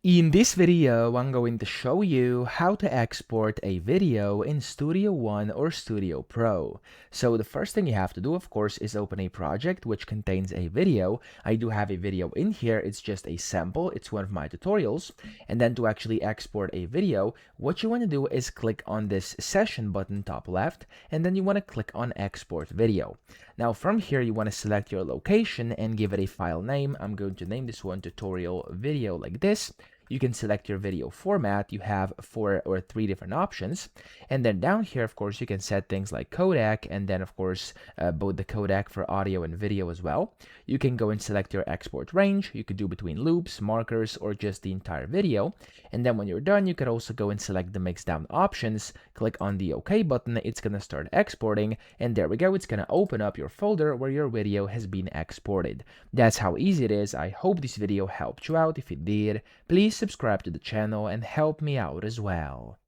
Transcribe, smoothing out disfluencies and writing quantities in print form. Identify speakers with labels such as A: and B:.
A: In this video, I'm going to show you how to export a video in Studio One or Studio Pro. So the first thing you have to do, of course, is open a project which contains a video. I do have a video in here. It's just a sample. It's one of my tutorials. And then to actually export a video, what you want to do is click on this session button top left, and then you want to click on export video. Now from here, you want to select your location and give it a file name. I'm going to name this one tutorial video like this. You can select your video format. You have 4 or 3 different options. And then down here, of course, you can set things like codec, and then, of course, both the codec for audio and video as well. You can go and select your export range. You could do between loops, markers, or just the entire video. And then when you're done, you could also go and select the mix down options. Click on the OK button. It's going to start exporting. And there we go. It's going to open up your folder where your video has been exported. That's how easy it is. I hope this video helped you out. If it did, please subscribe to the channel and help me out as well.